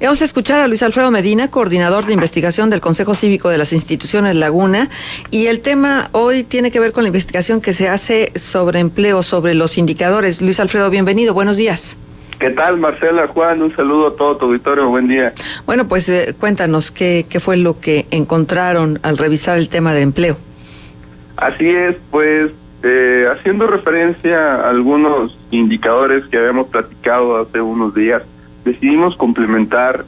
Vamos a escuchar a Luis Alfredo Medina, coordinador de investigación del Consejo Cívico de las Instituciones Laguna, y el tema hoy tiene que ver con la investigación que se hace sobre empleo, sobre los indicadores. Luis Alfredo, bienvenido, buenos días. ¿Qué tal, Marcela, Juan? Un saludo a todo tu auditorio, buen día. Bueno, pues cuéntanos qué fue lo que encontraron al revisar el tema de empleo. Así es, pues haciendo referencia a algunos indicadores que habíamos platicado hace unos días, decidimos complementar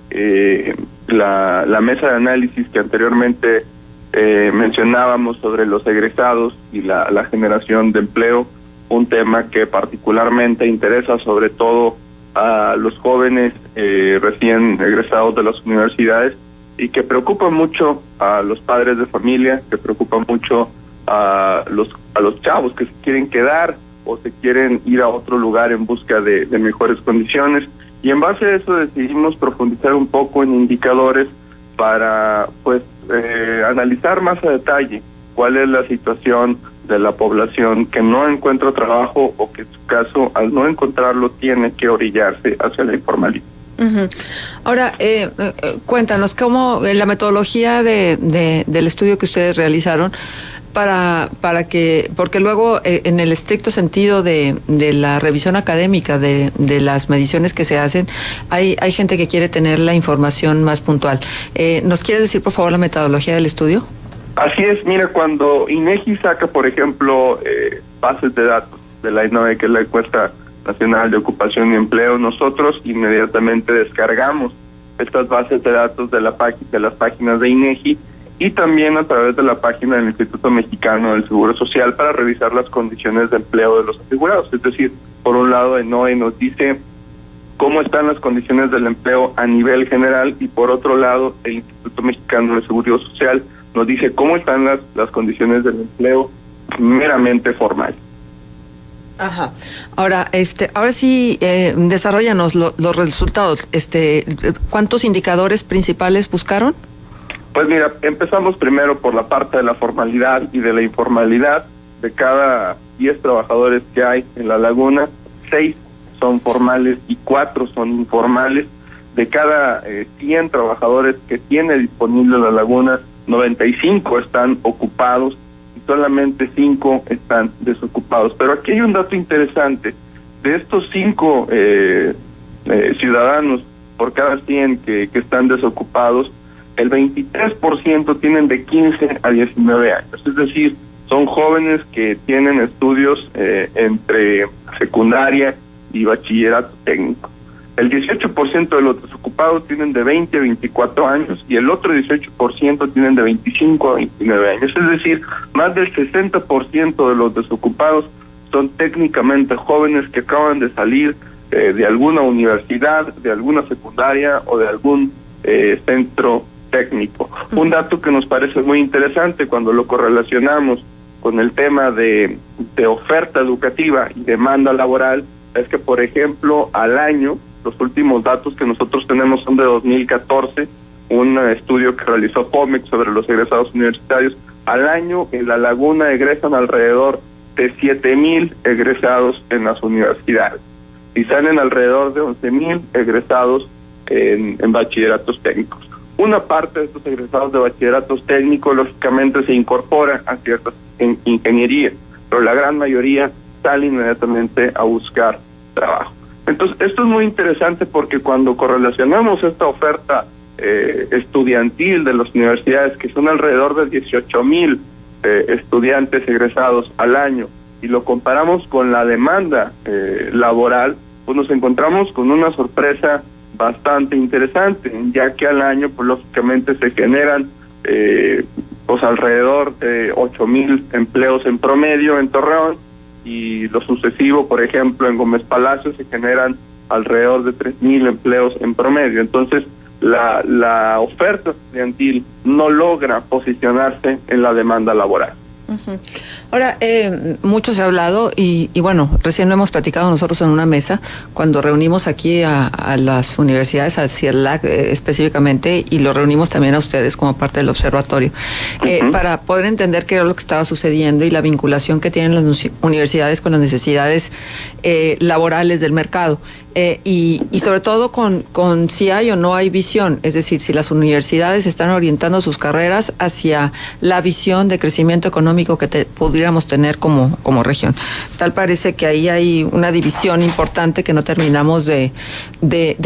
la mesa de análisis que anteriormente mencionábamos sobre los egresados y la generación de empleo, un tema que particularmente interesa sobre todo a los jóvenes recién egresados de las universidades y que preocupa mucho a los padres de familia, que preocupa mucho a los chavos que se quieren quedar o se quieren ir a otro lugar en busca de mejores condiciones. Y en base a eso decidimos profundizar un poco en indicadores para analizar más a detalle cuál es la situación de la población que no encuentra trabajo o que en su caso al no encontrarlo tiene que orillarse hacia la informalidad. Uh-huh. Ahora, cuéntanos cómo la metodología del estudio que ustedes realizaron para que, porque luego en el estricto sentido de la revisión académica de las mediciones que se hacen, hay gente que quiere tener la información más puntual. ¿Nos quieres decir, por favor, la metodología del estudio? Así es, mira, cuando INEGI saca, por ejemplo, bases de datos de la ENOE, que es la Encuesta Nacional de Ocupación y Empleo, nosotros inmediatamente descargamos estas bases de datos de las páginas de INEGI y también a través de la página del Instituto Mexicano del Seguro Social para revisar las condiciones de empleo de los asegurados. Es decir, por un lado, ENOE nos dice cómo están las condiciones del empleo a nivel general y por otro lado, el Instituto Mexicano del Seguro Social nos dice cómo están las condiciones del empleo meramente formal. Ajá. Ahora sí, desarróllanos los resultados. ¿Cuántos indicadores principales buscaron? Pues mira, empezamos primero por la parte de la formalidad y de la informalidad. De cada 10 trabajadores que hay en la laguna, 6 son formales y 4 son informales. De cada 100 trabajadores que tiene disponible la laguna, 95 están ocupados y solamente 5 están desocupados. Pero aquí hay un dato interesante. De estos 5 ciudadanos por cada 100 que están desocupados, el 23% tienen de 15 a 19 años. Es decir, son jóvenes que tienen estudios entre secundaria y bachillerato técnico. El 18% de los desocupados tienen de 20 a 24 años y el otro 18% tienen de 25 a 29 años. Es decir, más del 60% de los desocupados son técnicamente jóvenes que acaban de salir de alguna universidad, de alguna secundaria o de algún centro técnico. Un dato que nos parece muy interesante cuando lo correlacionamos con el tema de oferta educativa y demanda laboral es que, por ejemplo, al año, los últimos datos que nosotros tenemos son de 2014, un estudio que realizó POMEX sobre los egresados universitarios. Al año en la laguna egresan alrededor de 7,000 egresados en las universidades y salen alrededor de 11,000 egresados en bachilleratos técnicos. Una parte de estos egresados de bachilleratos técnicos lógicamente se incorpora a ciertas ingenierías, pero la gran mayoría sale inmediatamente a buscar trabajo. Entonces, esto es muy interesante porque cuando correlacionamos esta oferta estudiantil de las universidades, que son alrededor de 18,000 estudiantes egresados al año, y lo comparamos con la demanda laboral, pues nos encontramos con una sorpresa bastante interesante, ya que al año, pues lógicamente se generan alrededor de 8,000 empleos en promedio en Torreón, y lo sucesivo, por ejemplo, en Gómez Palacio se generan alrededor de 3,000 empleos en promedio. Entonces, la oferta estudiantil no logra posicionarse en la demanda laboral. Uh-huh. Ahora, mucho se ha hablado y bueno, recién lo hemos platicado nosotros en una mesa cuando reunimos aquí a las universidades, al CIELAC específicamente, y lo reunimos también a ustedes como parte del observatorio, para poder entender qué era lo que estaba sucediendo y la vinculación que tienen las universidades con las necesidades laborales del mercado. y sobre todo con si hay o no hay visión, es decir, si las universidades están orientando sus carreras hacia la visión de crecimiento económico que pudiéramos tener como región. Tal parece que ahí hay una división importante que no terminamos de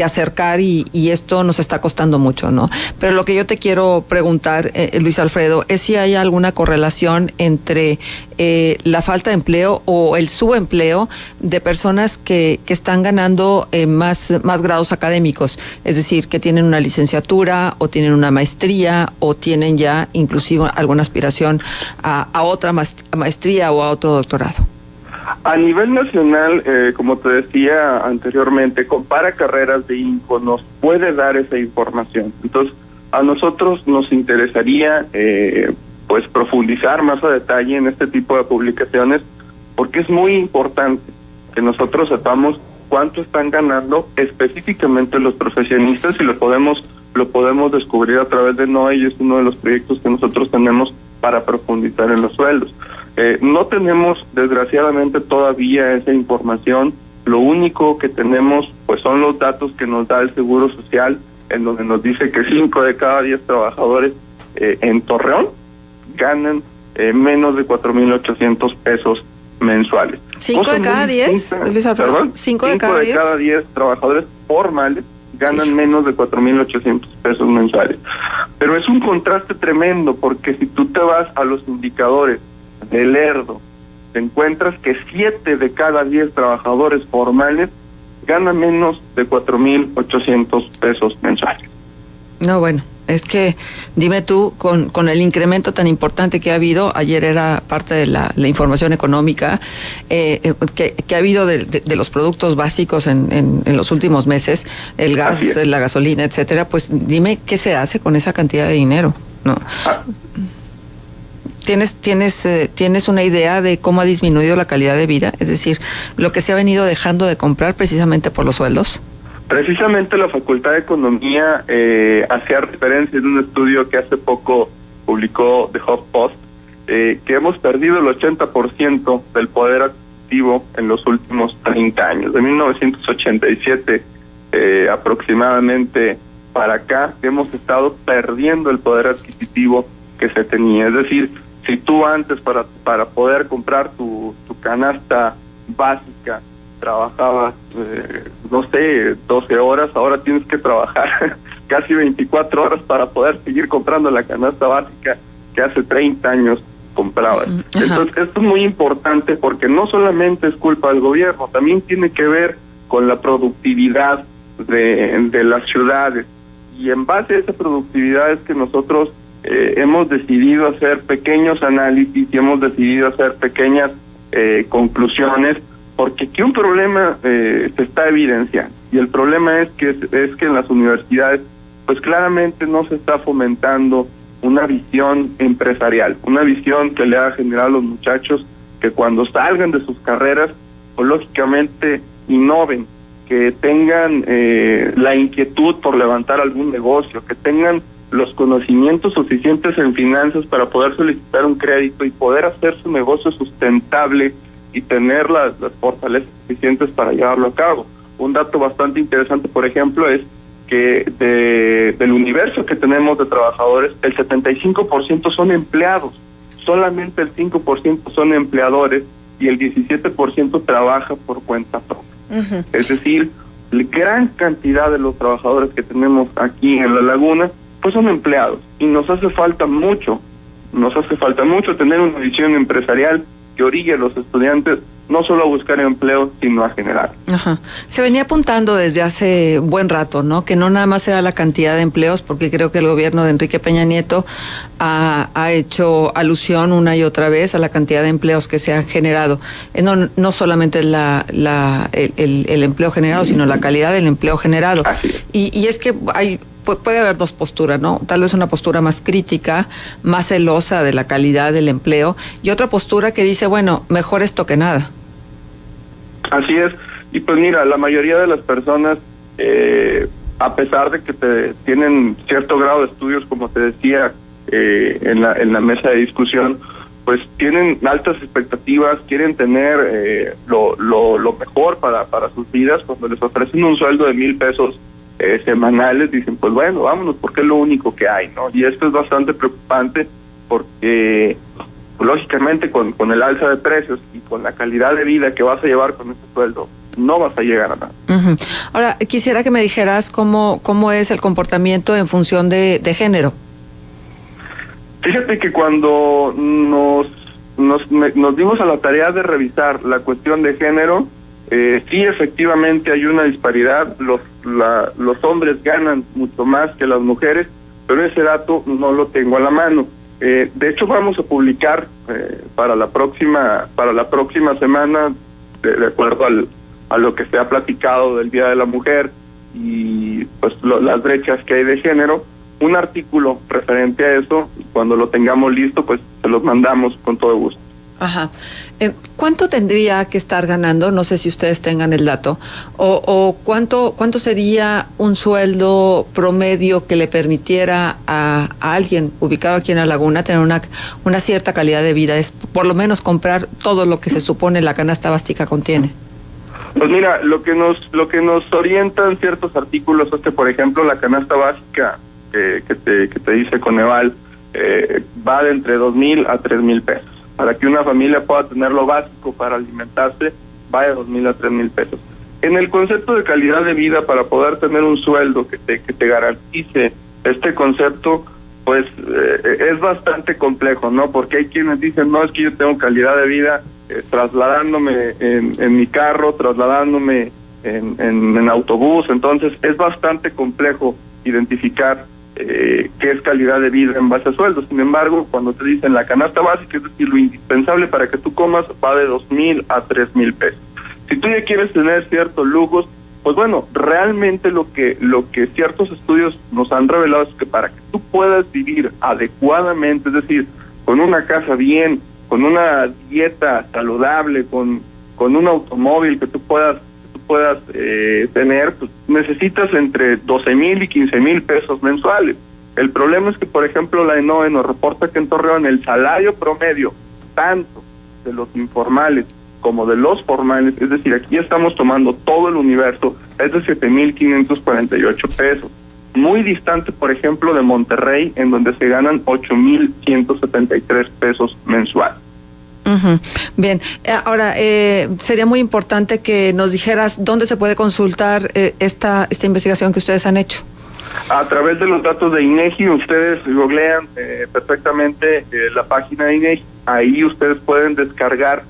acercar y esto nos está costando mucho, ¿no? Pero lo que yo te quiero preguntar, Luis Alfredo, es si hay alguna correlación entre la falta de empleo o el subempleo de personas que están ganando más grados académicos, es decir, que tienen una licenciatura o tienen una maestría o tienen ya inclusive alguna aspiración a otra maestría o a otro doctorado. A nivel nacional, como te decía anteriormente, Compara Carreras de INCO nos puede dar esa información. Entonces, a nosotros nos interesaría pues profundizar más a detalle en este tipo de publicaciones, porque es muy importante que nosotros sepamos cuánto están ganando específicamente los profesionistas y lo podemos descubrir a través de NOE, y es uno de los proyectos que nosotros tenemos para profundizar en los sueldos. No tenemos, desgraciadamente, todavía esa información. Lo único que tenemos pues son los datos que nos da el Seguro Social, en donde nos dice que 5 de cada 10 trabajadores en Torreón ganan menos de 4,800 pesos mensuales. 5 de cada 10, Luis Alfredo. Perdón, 5 de cada 10 trabajadores formales ganan menos de 4,800 pesos mensuales. Pero es un contraste tremendo, porque si tú te vas a los indicadores del ERDO, te encuentras que 7 de cada 10 trabajadores formales ganan menos de 4,800 pesos mensuales. No, bueno, es que dime tú, con el incremento tan importante que ha habido, ayer era parte de la información económica, que ha habido de los productos básicos en los últimos meses, el gas, la gasolina, etcétera, pues dime qué se hace con esa cantidad de dinero, ¿no? ¿Tienes una idea de cómo ha disminuido la calidad de vida? Es decir, lo que se ha venido dejando de comprar precisamente por los sueldos. Precisamente la Facultad de Economía hacía referencia en un estudio que hace poco publicó The HuffPost, que hemos perdido el 80% del poder adquisitivo en los últimos 30 años. De 1987 aproximadamente para acá hemos estado perdiendo el poder adquisitivo que se tenía. Es decir, si tú antes para poder comprar tu canasta básica trabajabas, no sé, 12 horas, ahora tienes que trabajar casi 24 horas para poder seguir comprando la canasta básica que hace 30 años comprabas. Entonces, esto es muy importante, porque no solamente es culpa del gobierno, también tiene que ver con la productividad de las ciudades, y en base a esa productividad es que nosotros hemos decidido hacer pequeños análisis y hemos decidido hacer pequeñas conclusiones, porque aquí un problema se está evidenciando, y el problema es que en las universidades pues claramente no se está fomentando una visión empresarial, una visión que le haga generar a los muchachos que cuando salgan de sus carreras, pues lógicamente innoven, que tengan la inquietud por levantar algún negocio, que tengan los conocimientos suficientes en finanzas para poder solicitar un crédito y poder hacer su negocio sustentable y tener las fortalezas suficientes para llevarlo a cabo. Un dato bastante interesante, por ejemplo, es que del universo que tenemos de trabajadores, el 75% son empleados, solamente el 5% son empleadores y el 17% trabaja por cuenta propia. Es decir, la gran cantidad de los trabajadores que tenemos aquí en La Laguna pues son empleados, y nos hace falta mucho tener una visión empresarial que orille a los estudiantes no solo a buscar empleo, sino a generar. Se venía apuntando desde hace buen rato, ¿no? Que no nada más era la cantidad de empleos, porque creo que el gobierno de Enrique Peña Nieto ha hecho alusión una y otra vez a la cantidad de empleos que se han generado. No solamente el empleo generado, sino la calidad del empleo generado. Y es que puede haber dos posturas, ¿no? Tal vez una postura más crítica, más celosa de la calidad del empleo, y otra postura que dice, bueno, mejor esto que nada. Así es. Y pues mira, la mayoría de las personas, a pesar de que tienen cierto grado de estudios, como te decía en la mesa de discusión, pues tienen altas expectativas, quieren tener lo mejor para sus vidas. Cuando les ofrecen un sueldo de 1,000 pesos semanales, dicen, pues bueno, vámonos, porque es lo único que hay, ¿no? Y esto es bastante preocupante porque, lógicamente, con el alza de precios y con la calidad de vida que vas a llevar con este sueldo, no vas a llegar a nada. Uh-huh. Ahora, quisiera que me dijeras cómo es el comportamiento en función de género. Fíjate que cuando nos dimos a la tarea de revisar la cuestión de género, sí, efectivamente hay una disparidad. Los hombres ganan mucho más que las mujeres, pero ese dato no lo tengo a la mano. De hecho, vamos a publicar para la próxima semana, de acuerdo a lo que se ha platicado del Día de la Mujer y pues las brechas que hay de género, un artículo referente a eso. Cuando lo tengamos listo, pues se los mandamos con todo gusto. Ajá. ¿Cuánto tendría que estar ganando? No sé si ustedes tengan el dato. O cuánto sería un sueldo promedio que le permitiera a alguien ubicado aquí en La Laguna tener una cierta calidad de vida. Es por lo menos comprar todo lo que se supone la canasta básica contiene. Pues mira, lo que nos orientan ciertos artículos es que, por ejemplo, la canasta básica que te dice Coneval va de entre 2,000 a 3,000 pesos. Para que una familia pueda tener lo básico para alimentarse, va de 2,000 a 3,000 pesos. En el concepto de calidad de vida, para poder tener un sueldo que te garantice este concepto, pues es bastante complejo, ¿no? Porque hay quienes dicen, no, es que yo tengo calidad de vida trasladándome en mi carro, trasladándome en autobús. Entonces es bastante complejo identificar qué es calidad de vida en base a sueldos. Sin embargo, cuando te dicen la canasta básica, es decir, lo indispensable para que tú comas, va de 2,000 a 3,000 pesos. Si tú ya quieres tener ciertos lujos, pues bueno, realmente lo que ciertos estudios nos han revelado es que para que tú puedas vivir adecuadamente, es decir, con una casa bien, con una dieta saludable, con un automóvil que tú puedas tener, pues necesitas entre 12,000 y 15,000 pesos mensuales. El problema es que, por ejemplo, la ENOE nos reporta que en Torreón el salario promedio, tanto de los informales como de los formales, es decir, aquí estamos tomando todo el universo, es de 7,548 pesos. Muy distante, por ejemplo, de Monterrey, en donde se ganan 8,173 pesos mensuales. Uh-huh. Bien, ahora sería muy importante que nos dijeras dónde se puede consultar esta investigación que ustedes han hecho. A través de los datos de INEGI, ustedes googlean perfectamente la página de INEGI, ahí ustedes pueden descargar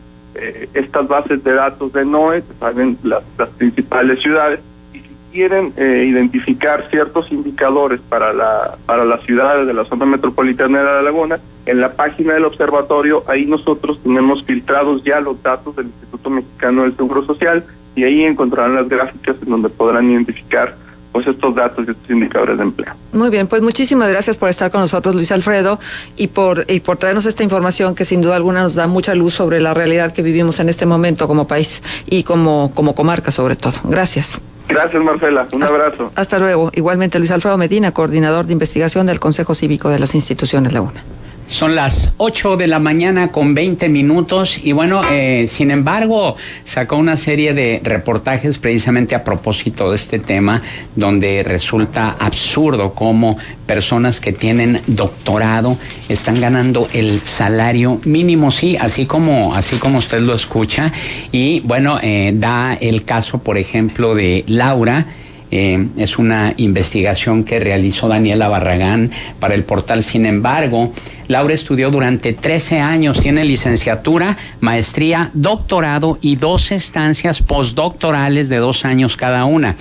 estas bases de datos de NOE, que salen las principales ciudades, y si quieren identificar ciertos indicadores para las ciudades de la zona metropolitana de La Laguna, en la página del observatorio, ahí nosotros tenemos filtrados ya los datos del Instituto Mexicano del Seguro Social, y ahí encontrarán las gráficas en donde podrán identificar pues estos datos y estos indicadores de empleo. Muy bien, pues muchísimas gracias por estar con nosotros, Luis Alfredo, y por traernos esta información que sin duda alguna nos da mucha luz sobre la realidad que vivimos en este momento como país y como comarca sobre todo. Gracias. Gracias, Marcela. Un abrazo. Hasta luego. Igualmente, Luis Alfredo Medina, coordinador de investigación del Consejo Cívico de las Instituciones Laguna. Son las 8 de la mañana con 20 minutos y bueno, sin embargo, sacó una serie de reportajes precisamente a propósito de este tema, donde resulta absurdo cómo personas que tienen doctorado están ganando el salario mínimo, sí, así como usted lo escucha. Y bueno, da el caso, por ejemplo, de Laura. Es una investigación que realizó Daniela Barragán para el portal Sin Embargo. Laura estudió durante 13 años, tiene licenciatura, maestría, doctorado y 2 estancias postdoctorales de 2 años cada una.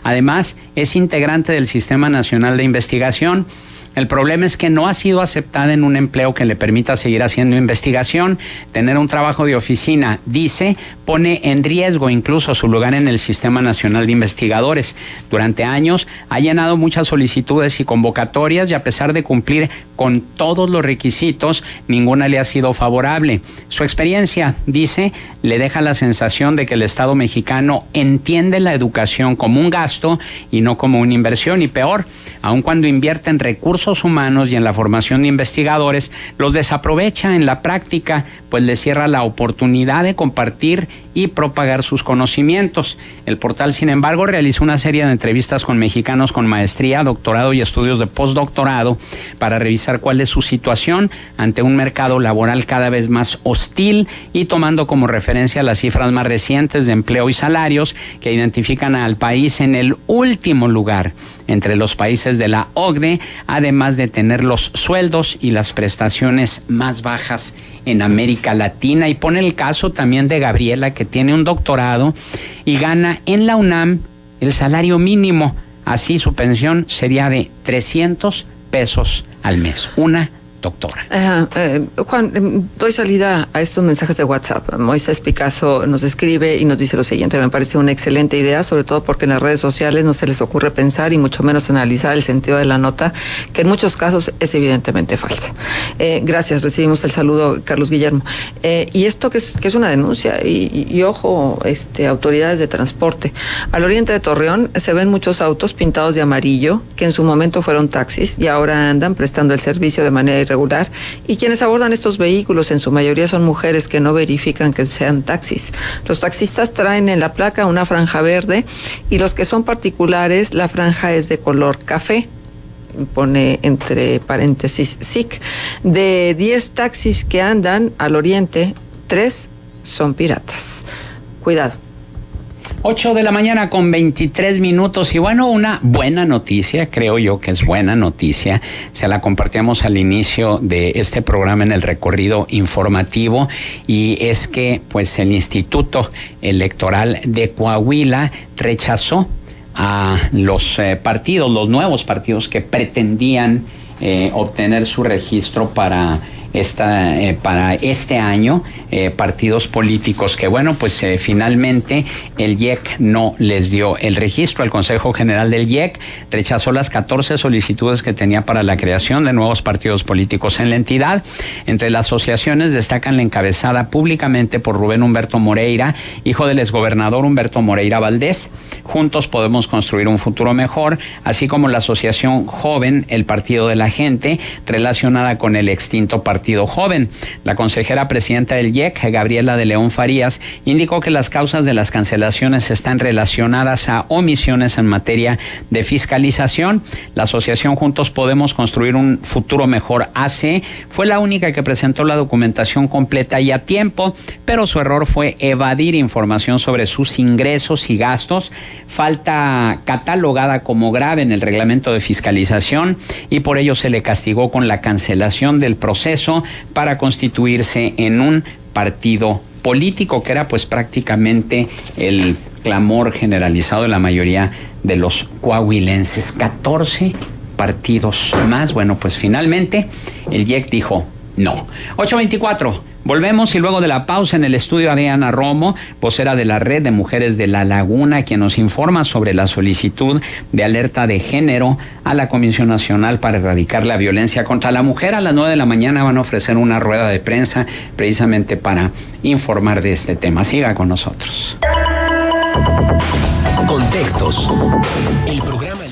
Además, es integrante del Sistema Nacional de Investigación. El problema es que no ha sido aceptada en un empleo que le permita seguir haciendo investigación. Tener un trabajo de oficina, dice, pone en riesgo incluso su lugar en el Sistema Nacional de Investigadores. Durante años ha llenado muchas solicitudes y convocatorias y a pesar de cumplir con todos los requisitos, ninguna le ha sido favorable. Su experiencia, dice, le deja la sensación de que el Estado mexicano entiende la educación como un gasto y no como una inversión. Y peor, aun cuando invierte en recursos recursos humanos y en la formación de investigadores, los desaprovecha en la práctica, pues les cierra la oportunidad de compartir y propagar sus conocimientos. El portal, sin embargo, realizó una serie de entrevistas con mexicanos con maestría, doctorado y estudios de postdoctorado para revisar cuál es su situación ante un mercado laboral cada vez más hostil y tomando como referencia las cifras más recientes de empleo y salarios que identifican al país en el último lugar entre los países de la OCDE, además de tener los sueldos y las prestaciones más bajas en América Latina. Y pone el caso también de Gabriela, que tiene un doctorado y gana en la UNAM el salario mínimo. Así su pensión sería de 300 pesos al mes. Una doctora. Juan, doy salida a estos mensajes de WhatsApp. Moisés Picasso nos escribe y nos dice lo siguiente: me parece una excelente idea, sobre todo porque en las redes sociales no se les ocurre pensar y mucho menos analizar el sentido de la nota, que en muchos casos es evidentemente falsa. Gracias, recibimos el saludo, Carlos Guillermo. Y esto que es una denuncia, y ojo, autoridades de transporte. Al oriente de Torreón se ven muchos autos pintados de amarillo, que en su momento fueron taxis y ahora andan prestando el servicio de manera irregular, y quienes abordan estos vehículos en su mayoría son mujeres que no verifican que sean taxis. Los taxistas traen en la placa una franja verde y los que son particulares la franja es de color café. Pone entre paréntesis SIC. De 10 taxis que andan al oriente, 3 son piratas. Cuidado. 8 de la mañana con 23 minutos y bueno, una buena noticia, creo yo que es buena noticia, se la compartíamos al inicio de este programa en el recorrido informativo, y es que pues el Instituto Electoral de Coahuila rechazó a los partidos, los nuevos partidos que pretendían obtener su registro para este año, partidos políticos que bueno, pues finalmente el IEC no les dio el registro. El Consejo General del IEC rechazó las 14 solicitudes que tenía para la creación de nuevos partidos políticos en la entidad. Entre las asociaciones destacan la encabezada públicamente por Rubén Humberto Moreira, hijo del exgobernador Humberto Moreira Valdés, Juntos Podemos Construir un Futuro Mejor, así como la asociación Joven, el Partido de la Gente, relacionada con el extinto Partido Joven. La consejera presidenta del IEC, Gabriela de León Farías, indicó que las causas de las cancelaciones están relacionadas a omisiones en materia de fiscalización. La asociación Juntos Podemos Construir un Futuro Mejor AC fue la única que presentó la documentación completa y a tiempo, pero su error fue evadir información sobre sus ingresos y gastos, falta catalogada como grave en el reglamento de fiscalización, y por ello se le castigó con la cancelación del proceso para constituirse en un partido político, que era pues prácticamente el clamor generalizado de la mayoría de los coahuilenses. 14 partidos más. Bueno, pues finalmente el IEC dijo no. 8:24. Volvemos y luego de la pausa en el estudio Adriana Romo, vocera de la Red de Mujeres de La Laguna, quien nos informa sobre la solicitud de alerta de género a la Comisión Nacional para Erradicar la Violencia contra la Mujer. A las 9 de la mañana van a ofrecer una rueda de prensa precisamente para informar de este tema. Siga con nosotros. Contextos. El programa